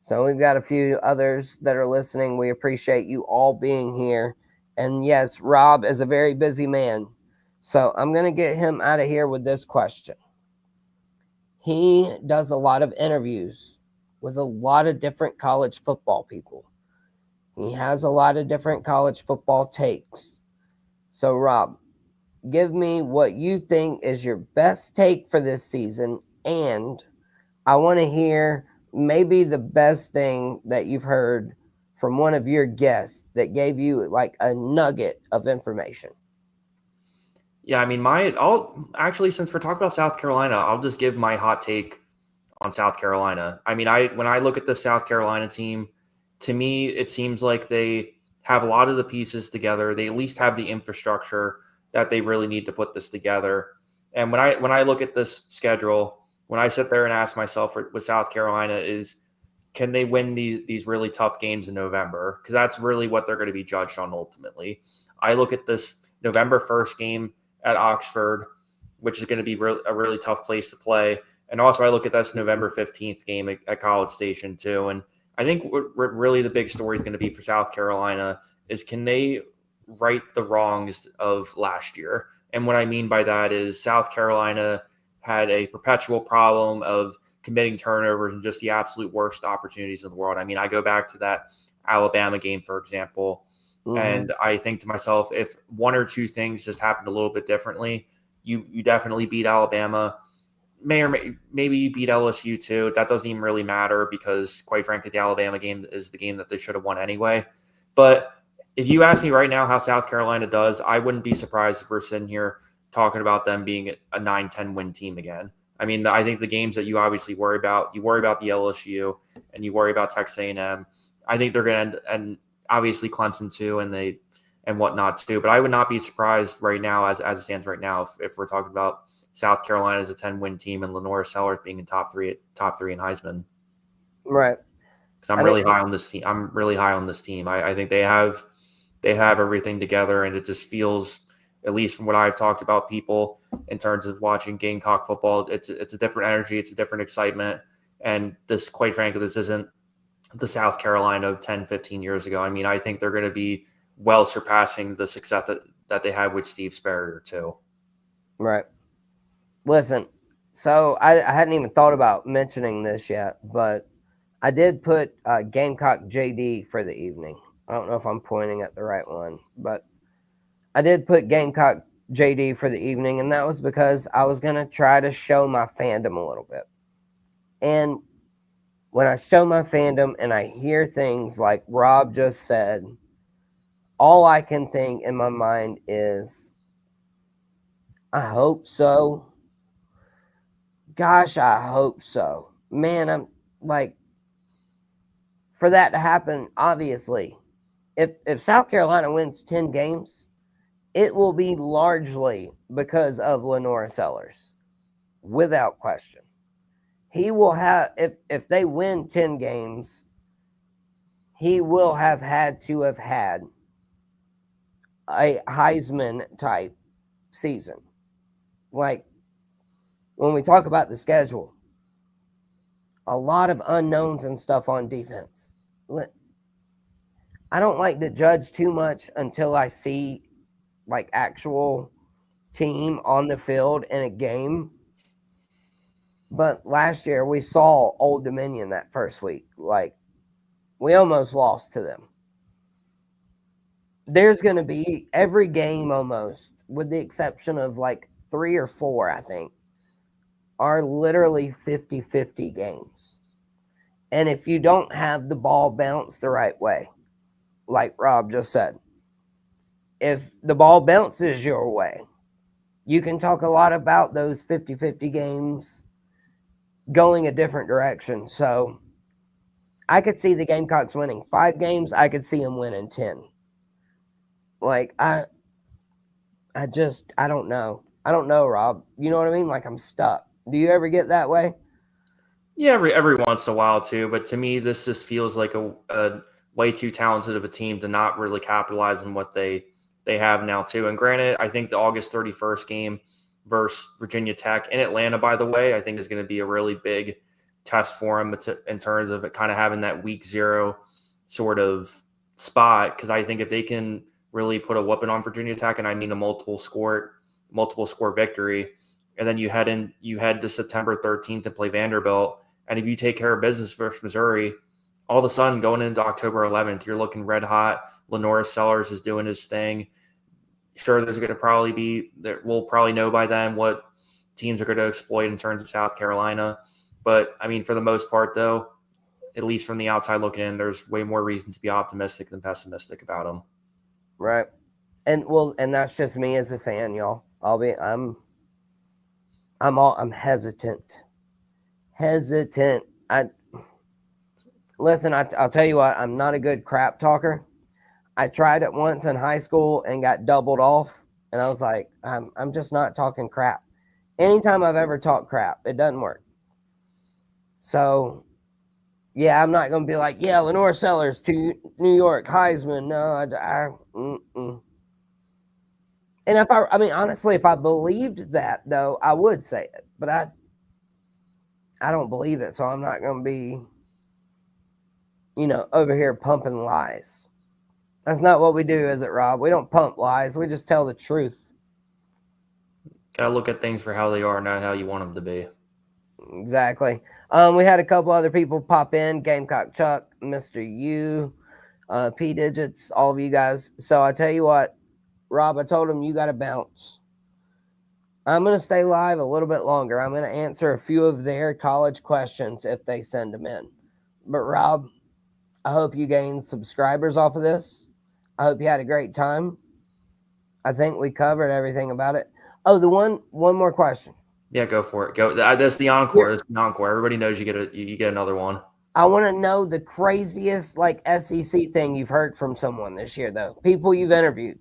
So we've got a few others that are listening. We appreciate you all being here. And yes, Rob is a very busy man. So I'm going to get him out of here with this question. He does a lot of interviews with a lot of different college football people. He has a lot of different college football takes. So, Rob, give me what you think is your best take for this season, and I want to hear maybe the best thing that you've heard from one of your guests that gave you like a nugget of information. Yeah, I mean, I'll actually, since we're talking about South Carolina, I'll just give my hot take on South Carolina. I mean, when I look at the South Carolina team, to me, it seems like they have a lot of the pieces together. They at least have the infrastructure that they really need to put this together. And when I look at this schedule, when I sit there and ask myself with South Carolina is, can they win these really tough games in November? Because that's really what they're going to be judged on ultimately. I look at this November 1st game at Oxford, which is going to be a really tough place to play. And also, I look at this November 15th game at College Station, too. And I think what really the big story is going to be for South Carolina is can they right the wrongs of last year? And what I mean by that is South Carolina had a perpetual problem of committing turnovers and just the absolute worst opportunities in the world. I mean, I go back to that Alabama game, for example, and I think to myself, if one or two things just happened a little bit differently, you definitely beat Alabama. Maybe you beat LSU too. That doesn't even really matter because, quite frankly, the Alabama game is the game that they should have won anyway. But if you ask me right now how South Carolina does, I wouldn't be surprised if we're sitting here talking about them being a 9-10 win team again. I mean, I think the games that you obviously worry about the LSU and you worry about Texas A&M. I think they're going to and obviously Clemson too, and whatnot too. But I would not be surprised right now, as it stands right now, if we're talking about South Carolina as a 10-win team and Lenora Sellers being in top three in Heisman. Right. Because I'm really high on this team. I think they have everything together, and it just feels, at least from what I've talked about people in terms of watching Gamecock football, it's a different energy, it's a different excitement. And this, quite frankly, this isn't the South Carolina of 10, 15 years ago. I mean, I think they're going to be well surpassing the success that they had with Steve Spurrier too. Right. Listen, so I hadn't even thought about mentioning this yet, but I did put Gamecock JD for the evening. I don't know if I'm pointing at the right one, but I did put Gamecock JD for the evening, and that was because I was going to try to show my fandom a little bit. And when I show my fandom and I hear things like Rob just said, all I can think in my mind is, I hope so. Gosh, I hope so. Man, I'm like, for that to happen, obviously, if South Carolina wins 10 games, it will be largely because of Lenora Sellers, without question. He will have, if they win 10 games, he will have had to have had a Heisman type season. Like, when we talk about the schedule, a lot of unknowns and stuff on defense. I don't like to judge too much until I see like actual team on the field in a game. But last year we saw Old Dominion that first week. Like, we almost lost to them. There's going to be every game almost, with the exception of like 3 or 4, I think, are literally 50-50 games. And if you don't have the ball bounced the right way, like Rob just said, if the ball bounces your way, you can talk a lot about those 50-50 games going a different direction. So I could see the Gamecocks winning 5 games. I could see them winning 10. Like, I don't know. I don't know, Rob. You know what I mean? Like, I'm stuck. Do you ever get that way? Yeah, every once in a while too. But to me, this just feels like a way too talented of a team to not really capitalize on what they have now too. And granted, I think the August 31st game versus Virginia Tech in Atlanta, by the way, I think is going to be a really big test for them in terms of it kind of having that week 0 sort of spot. Because I think if they can really put a whooping on Virginia Tech, and I mean a multiple score victory, and then you head to September 13th to play Vanderbilt. And if you take care of business versus Missouri, all of a sudden going into October 11th, you're looking red hot. Lenora Sellers is doing his thing. Sure, there's going to probably be, we'll probably know by then what teams are going to exploit in terms of South Carolina. But I mean, for the most part, though, at least from the outside looking in, there's way more reason to be optimistic than pessimistic about them. Right. And that's just me as a fan, y'all. I'm hesitant. I'll tell you what, I'm not a good crap talker. I tried it once in high school and got doubled off, and I was like, I'm just not talking crap. Anytime I've ever talked crap, it doesn't work. So, yeah, I'm not going to be like, yeah, Lenore Sellers to New York Heisman. No, And honestly, if I believed that, though, I would say it. But I don't believe it, so I'm not going to be, over here pumping lies. That's not what we do, is it, Rob? We don't pump lies. We just tell the truth. Gotta look at things for how they are, not how you want them to be. Exactly. We had a couple other people pop in: Gamecock Chuck, Mr. U, P Digits, all of you guys. So I tell you what, Rob, I told him you got to bounce. I'm going to stay live a little bit longer. I'm going to answer a few of their college questions if they send them in. But Rob, I hope you gained subscribers off of this. I hope you had a great time. I think we covered everything about it. Oh, the one more question. Yeah, go for it. Go. That's the encore. That's the encore. Everybody knows you get another one. I want to know the craziest SEC thing you've heard from someone this year, though. People you've interviewed.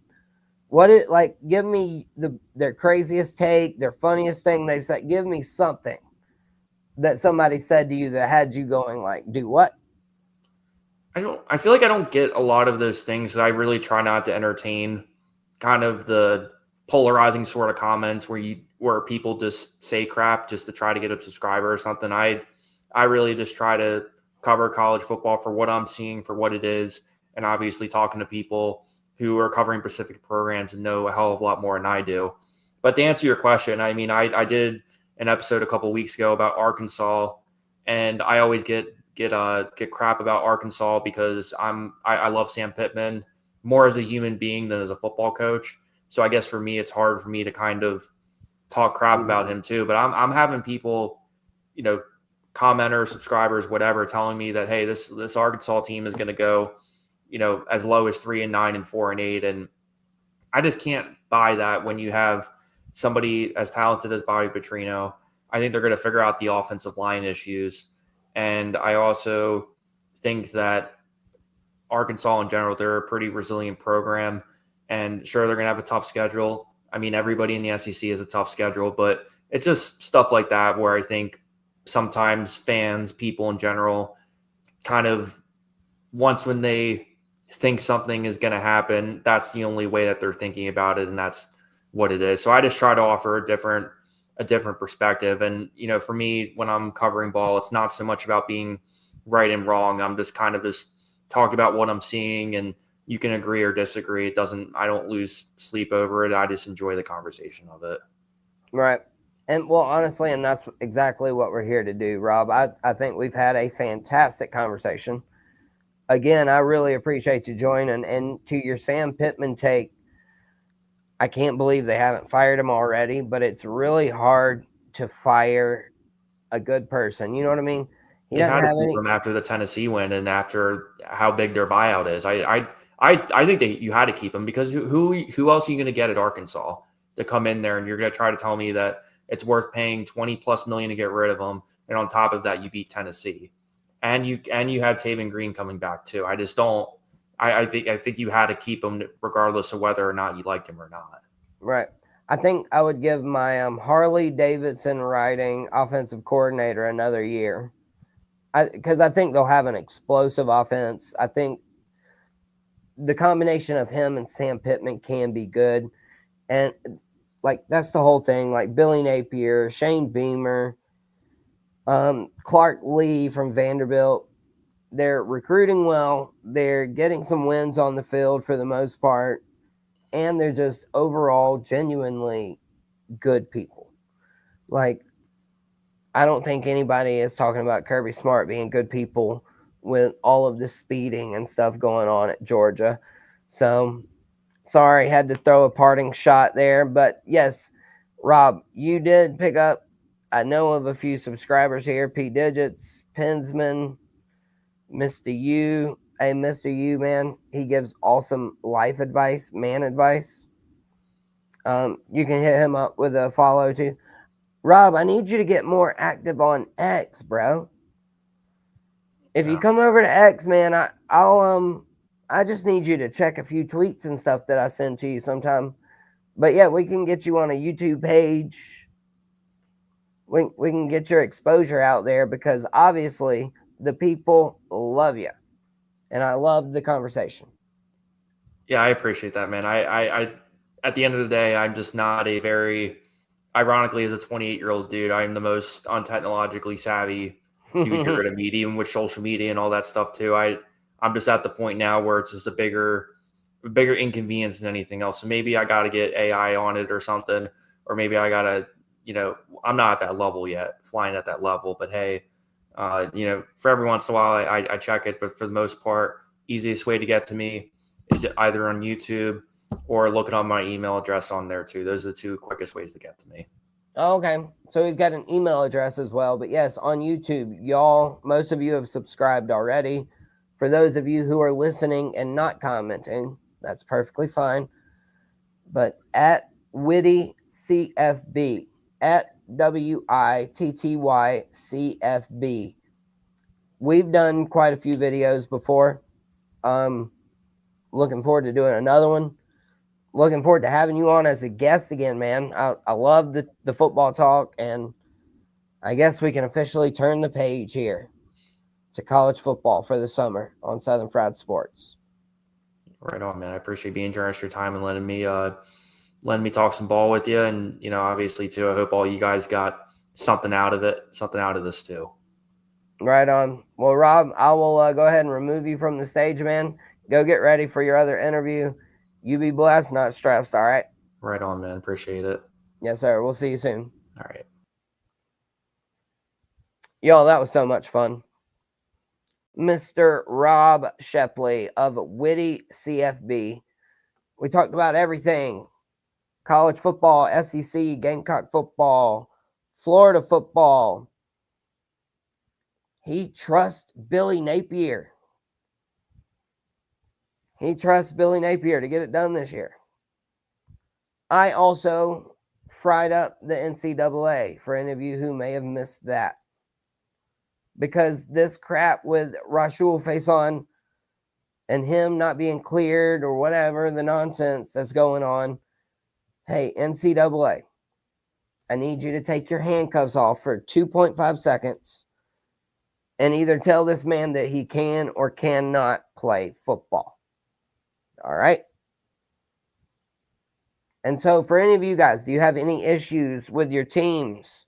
Give me their craziest take, their funniest thing they've said. Give me something that somebody said to you that had you going do what? I feel like I don't get a lot of those things. I really try not to entertain kind of the polarizing sort of comments where people just say crap just to try to get a subscriber or something. I really just try to cover college football for what I'm seeing, for what it is, and obviously talking to people who are covering specific programs and know a hell of a lot more than I do. But to answer your question, I mean, I did an episode a couple of weeks ago about Arkansas, and I always get crap about Arkansas because I love Sam Pittman more as a human being than as a football coach. So I guess for me, it's hard for me to kind of talk crap about him too. But I'm having people, commenters, subscribers, whatever, telling me that, hey, this Arkansas team is going to go, as low as 3-9 and 4-8, and I just can't buy that when you have somebody as talented as Bobby Petrino. I think they're going to figure out the offensive line issues, and I also think that Arkansas in general, they're a pretty resilient program, and sure, they're going to have a tough schedule. I mean, everybody in the SEC has a tough schedule, but it's just stuff like that where I think sometimes fans, people in general, kind of once when they think something is going to happen, that's the only way that they're thinking about it, and that's what it is. So I just try to offer a different perspective. And for me, when I'm covering ball, it's not so much about being right and wrong. I'm just kind of just talking about what I'm seeing, and you can agree or disagree. I don't lose sleep over it. I just enjoy the conversation of it. Right. And well, honestly, and that's exactly what we're here to do, Rob. I think we've had a fantastic conversation. Again, I really appreciate you joining. And to your Sam Pittman take, I can't believe they haven't fired him already, but it's really hard to fire a good person. You know what I mean? He had to keep him after the Tennessee win and after how big their buyout is. I think that you had to keep him because who else are you going to get at Arkansas to come in there, and you're going to try to tell me that it's worth paying $20+ million to get rid of him, and on top of that you beat Tennessee, and you had Taven Green coming back too. I just don't. I think you had to keep him regardless of whether or not you liked him or not. Right. I think I would give my Harley Davidson riding offensive coordinator another year, because I think they'll have an explosive offense. I think the combination of him and Sam Pittman can be good, and that's the whole thing. Like Billy Napier, Shane Beamer, Clark Lee from Vanderbilt. They're recruiting well. They're getting some wins on the field for the most part, and they're just overall genuinely good people. I don't think anybody is talking about Kirby Smart being good people with all of the speeding and stuff going on at Georgia. So, sorry, had to throw a parting shot there. But yes, Rob, you did pick up. I know of a few subscribers here: P Digits, Pensman, Mr. U. Hey, Mr. U, man, he gives awesome life advice, man advice. You can hit him up with a follow too. Rob, I need you to get more active on X, bro. If you come over to X, man, I just need you to check a few tweets and stuff that I send to you sometime. But yeah, we can get you on a YouTube page. We can get your exposure out there because obviously the people love you. And I love the conversation. Yeah, I appreciate that, man. I at the end of the day, I'm just not a very ironically, as a 28-year-old dude, I am the most untechnologically savvy dude you're going to meet, even with social media and all that stuff too. I'm just at the point now where it's just a bigger inconvenience than anything else. So maybe I got to get AI on it or something, or maybe I got to, I'm not at that level yet, flying at that level. But hey, for every once in a while, I check it. But for the most part, easiest way to get to me is either on YouTube or looking on my email address on there too. Those are the two quickest ways to get to me. Okay, so he's got an email address as well. But yes, on YouTube, y'all, most of you have subscribed already. For those of you who are listening and not commenting, that's perfectly fine. But at Witty CFB, at WITTY CFB, we've done quite a few videos before. Looking forward to doing another one. Looking forward to having you on as a guest again, man. I love the football talk, and I guess we can officially turn the page here to college football for the summer on Southern Fried Sports. Right on, man. I appreciate being generous with your time and letting me talk some ball with you. And, obviously too, I hope all you guys got something out of this too. Right on. Well, Rob, I will go ahead and remove you from the stage, man. Go get ready for your other interview. You be blessed, not stressed, all right? Right on, man. Appreciate it. Yes, sir. We'll see you soon. All right. Y'all, that was so much fun. Mr. Rob Shepley of Witty CFB. We talked about everything. College football, SEC, Gamecock football, Florida football. He trusts Billy Napier. He trusts Billy Napier to get it done this year. I also fried up the NCAA for any of you who may have missed that. Because this crap with Rashul Faison and him not being cleared or whatever, the nonsense that's going on. Hey, NCAA, I need you to take your handcuffs off for 2.5 seconds and either tell this man that he can or cannot play football. All right? And so for any of you guys, do you have any issues with your teams?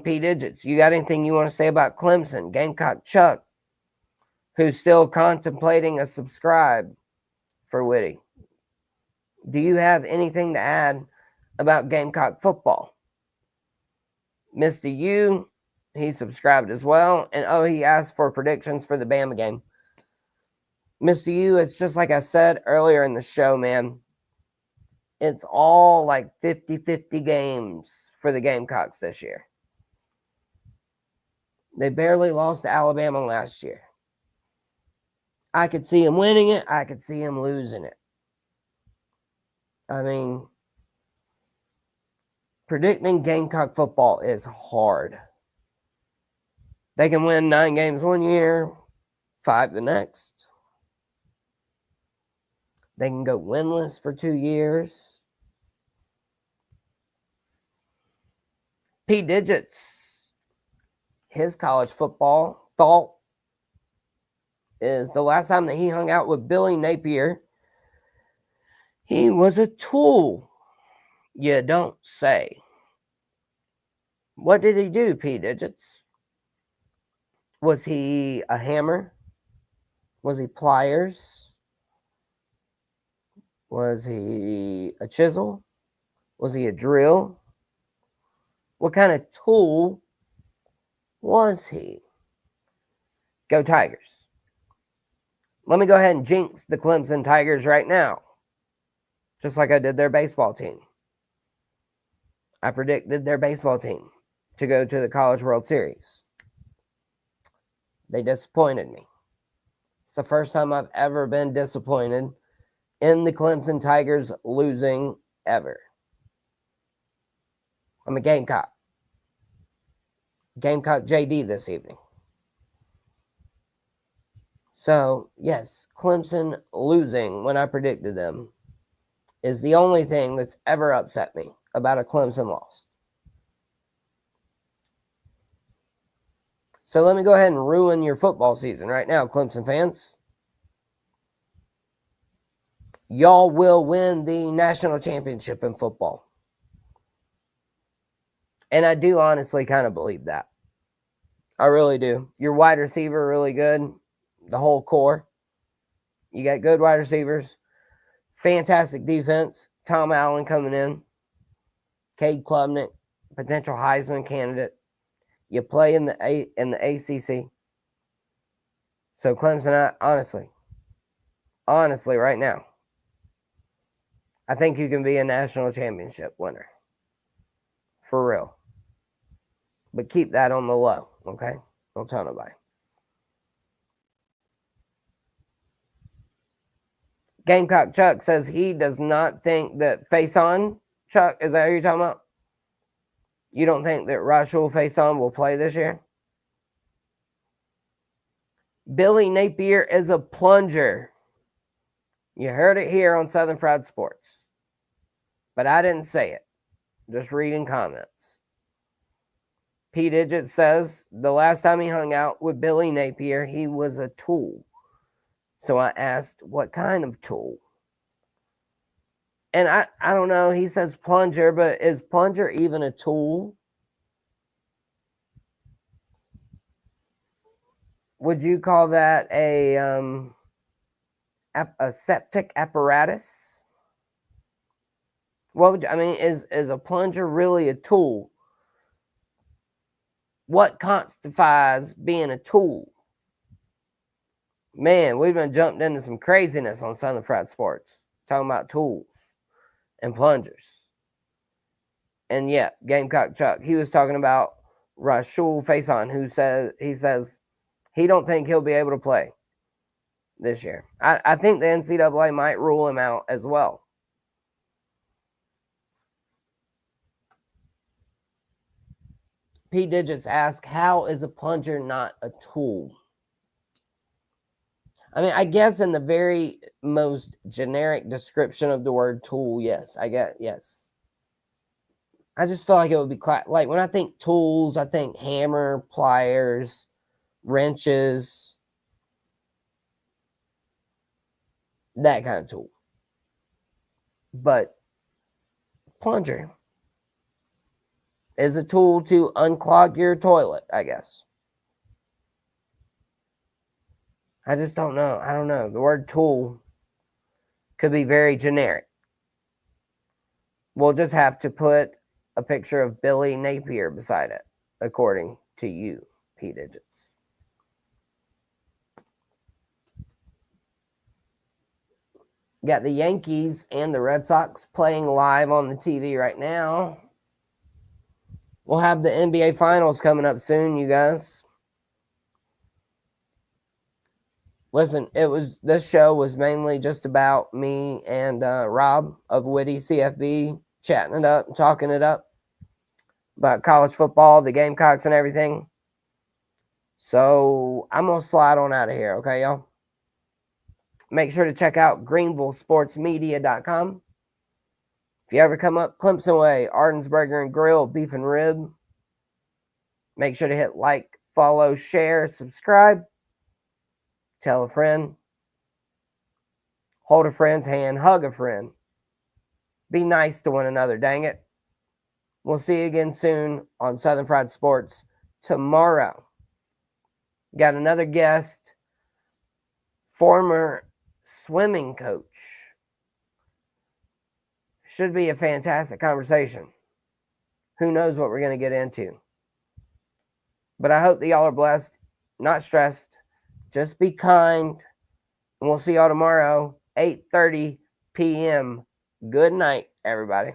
P. Digits, you got anything you want to say about Clemson? Gamecock Chuck, who's still contemplating a subscribe for Witty. Do you have anything to add about Gamecock football? Mr. U, he subscribed as well. And he asked for predictions for the Bama game. Mr. U, it's just like I said earlier in the show, man. It's all like 50-50 games for the Gamecocks this year. They barely lost to Alabama last year. I could see them winning it. I could see them losing it. I mean, predicting Gamecock football is hard. They can win 9 games one year, 5 the next. They can go winless for 2 years. P. Digits, his college football thought is the last time that he hung out with Billy Napier, he was a tool. You don't say. What did he do, P. Digits? Was he a hammer? Was he pliers? Was he a chisel? Was he a drill? What kind of tool was he? Go Tigers. Let me go ahead and jinx the Clemson Tigers right now. Just like I did their baseball team. I predicted their baseball team to go to the College World Series. They disappointed me. It's the first time I've ever been disappointed in the Clemson Tigers losing ever. I'm a Gamecock. Gamecock JD this evening. So, yes, Clemson losing when I predicted them is the only thing that's ever upset me about a Clemson loss. So let me go ahead and ruin your football season right now, Clemson fans. Y'all will win the national championship in football. And I do honestly kind of believe that. I really do. Your wide receiver really good. The whole core. You got good wide receivers. Fantastic defense. Tom Allen coming in. Cade Klubnik, potential Heisman candidate. You play in the ACC. So Clemson, honestly, right now, I think you can be a national championship winner. For real. But keep that on the low, okay? Don't tell nobody. Gamecock Chuck says he does not think that face on. Chuck, is that who you're talking about? You don't think that Rashul face on will play this year? Billy Napier is a plunger. You heard it here on Southern Fried Sports. But I didn't say it. Just reading comments. P. Digit says the last time he hung out with Billy Napier, he was a tool. So I asked, what kind of tool? And I don't know. He says plunger, but is plunger even a tool? Would you call that a septic apparatus? What would you, I mean? Is a plunger really a tool? What constitutes being a tool? Man, we've been jumped into some craziness on Southern Fried Sports, talking about tools and plungers. And yeah, Gamecock Chuck, he was talking about Rashul Faison, who says he don't think he'll be able to play this year. I think the NCAA might rule him out as well. P. Digits ask, how is a plunger not a tool? I mean, I guess in the very most generic description of the word tool, yes. Yes. I just feel like it would be like when I think tools, I think hammer, pliers, wrenches, that kind of tool. But plunger is a tool to unclog your toilet, I guess. I just don't know. I don't know. The word tool could be very generic. We'll just have to put a picture of Billy Napier beside it, according to you, P. Digits. Got the Yankees and the Red Sox playing live on the TV right now. We'll have the NBA Finals coming up soon, you guys. Listen, this show was mainly just about me and Rob of Witty CFB chatting it up and talking it up about college football, the Gamecocks and everything. So I'm going to slide on out of here, okay, y'all? Make sure to check out GreenvilleSportsMedia.com. If you ever come up Clemson Way, Arden's Burger and Grill, Beef and Rib, make sure to hit like, follow, share, subscribe. Tell a friend. Hold a friend's hand. Hug a friend. Be nice to one another, dang it. We'll see you again soon on Southern Fried Sports tomorrow. Got another guest, former swimming coach. Should be a fantastic conversation. Who knows what we're going to get into. But I hope that y'all are blessed, not stressed. Just be kind. And we'll see y'all tomorrow, 8:30 p.m. Good night, everybody.